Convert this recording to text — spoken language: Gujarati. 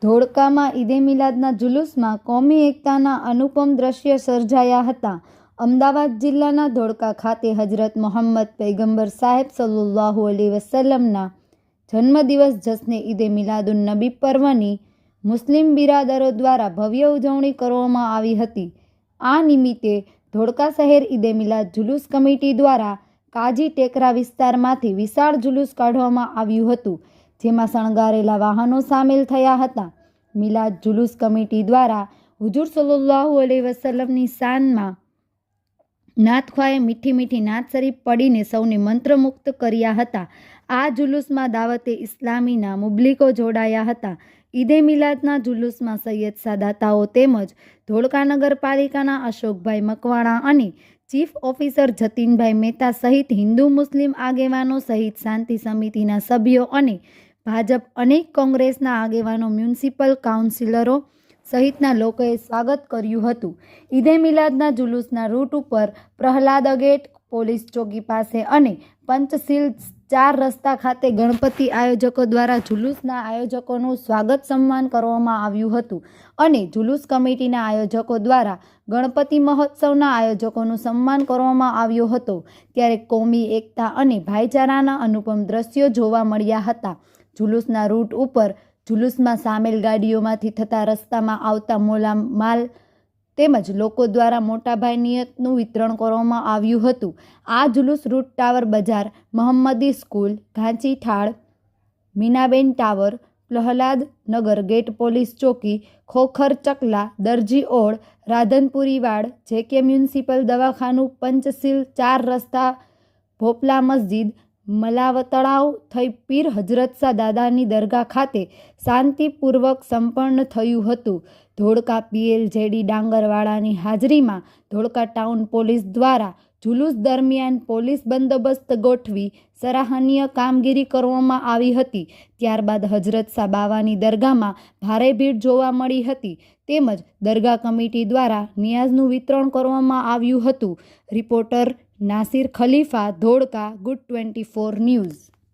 ધોળકામાં ઈદે મિલાદના જુલુસમાં કોમી એકતાના અનુપમ દ્રશ્ય સર્જાયા હતા. અમદાવાદ જિલ્લાના ધોળકા ખાતે હજરત મોહમ્મદ પૈગંબર સાહેબ સલ્લલ્લાહુ અલૈહિ વસલ્લમના જન્મદિવસ જશ્ને ઈદે મિલાદુન નબી પર્વની મુસ્લિમ બિરાદરો દ્વારા ભવ્ય ઉજવણી કરવામાં આવી હતી. આ નિમિત્તે ધોળકા શહેર ઈદે મિલાદ જુલુસ કમિટી દ્વારા કાજી ટેકરા વિસ્તારમાંથી વિશાળ જુલુસ કાઢવામાં આવ્યું હતું, જેમાં શણગારેલા વાહનો સામેલ થયા હતા. મિલાદ જુલુસ કમિટી દ્વારા હુજુર સલ્લલ્લાહુ અલૈહિ વસલ્લમની શાનમાં નાતખ્વાએ મીઠી મીઠી નાત શરીફ પડીને સૌને મંત્રમુગ્ધ કર્યા હતા. આ જુલુસમાં દાવતે ઇસ્લામીના મુબલિકો જોડાયા હતા. ઈદે મિલાદના જુલુસમાં સૈયદ સાદાતાઓ તેમજ ધોળકા નગરપાલિકાના અશોકભાઈ મકવાણા અને ચીફ ઓફિસર જતીનભાઈ મહેતા સહિત હિન્દુ મુસ્લિમ આગેવાનો સહિત શાંતિ સમિતિના સભ્યો અને ભાજપ અનેક કોંગ્રેસના આગેવાનો મ્યુનિસિપલ કાઉન્સિલરો સહિતના લોકોએ સ્વાગત કર્યું હતું. ઈદે મિલાદના જુલુસના રૂટ ઉપર પ્રહલાદ ગેટ, પોલીસ ચોકી પાસે અને પંચશીલ 4 રસ્તા ખાતે ગણપતિ આયોજકો દ્વારા જુલુસના આયોજકોનું સ્વાગત સન્માન કરવામાં આવ્યું હતું અને જુલુસ કમિટીના આયોજકો દ્વારા ગણપતિ મહોત્સવના આયોજકોનું સન્માન કરવામાં આવ્યો હતો. ત્યારે કોમી એકતા અને ભાઈચારાના અનુપમ દ્રશ્યો જોવા મળ્યા હતા. જુલુસના રૂટ ઉપર જુલુસમાં સામેલ ગાડીઓમાંથી થતા રસ્તામાં આવતા માલ તેમજ લોકો દ્વારા મોટાભાઈ નિયતનું વિતરણ કરવામાં આવ્યું હતું. આ જુલુસ રૂટ ટાવર બજાર, મોહમ્મદી સ્કૂલ, ઘાંચી ઠાળ, મીનાબેન ટાવર, પ્રહલાદ નગર ગેટ, પોલીસ ચોકી, ખોખર ચકલા, દરજી ઓળ, રાધનપુરી વાડ, જેકે મ્યુનિસિપલ દવાખાનું, પંચશીલ 4 રસ્તા, ભોપલા મસ્જિદ, મલાવ તળાવ થઈ પીર હજરત શાહ દાદાની દરગાહ ખાતે શાંતિપૂર્વક સંપન્ન થયું હતું. ધોળકા PLJD ડાંગરવાળાની હાજરીમાં ધોળકા ટાઉન પોલીસ દ્વારા જુલુસ દરમિયાન પોલીસ બંદોબસ્ત ગોઠવી સરાહનીય કામગીરી કરવામાં આવી હતી. ત્યારબાદ હજરત શાહ બાવાની દરગાહમાં ભારે ભીડ જોવા મળી હતી તેમજ દરગાહ કમિટી દ્વારા નિયાઝનું વિતરણ કરવામાં આવ્યું હતું. રિપોર્ટર નાસિર ખલીફા, ધોળકા, ગુડ 24 ન્યૂઝ.